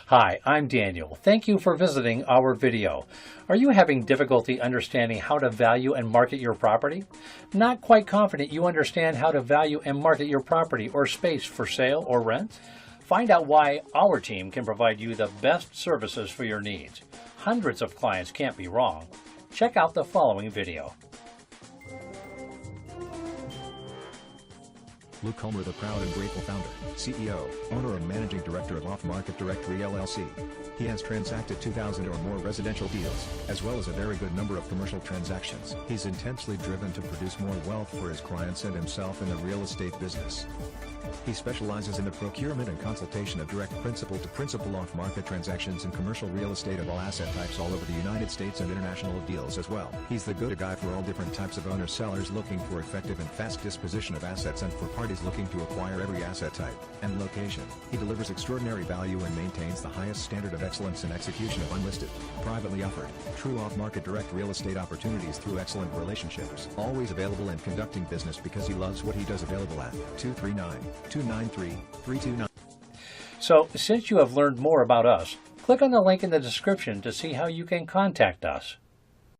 Hi, I'm Daniel. Thank you for visiting our video. Are you having difficulty understanding how to value and market your property? Not quite confident you understand how to value and market your property or space for sale or rent? Find out why our team can provide you the best services for your needs. Hundreds of clients can't be wrong. Check out the following video. Luke Homer, the proud and grateful founder, CEO, owner and managing director of Off-Market Directory LLC. He has transacted 2,000 or more residential deals, as well as a very good number of commercial transactions. He's intensely driven to produce more wealth for his clients and himself in the real estate business. He specializes in the procurement and consultation of direct principal-to-principal off-market transactions in commercial real estate of all asset types all over the United States and international deals as well. He's the go-to guy for all different types of owners-sellers looking for effective and fast disposition of assets and for parties looking to acquire every asset type and location. He delivers extraordinary value and maintains the highest standard of excellence in execution of unlisted, privately offered, true off-market direct real estate opportunities through excellent relationships. Always available and conducting business because he loves what he does. Available at 239-293-329. So, since you have learned more about us, click on the link in the description to see how you can contact us.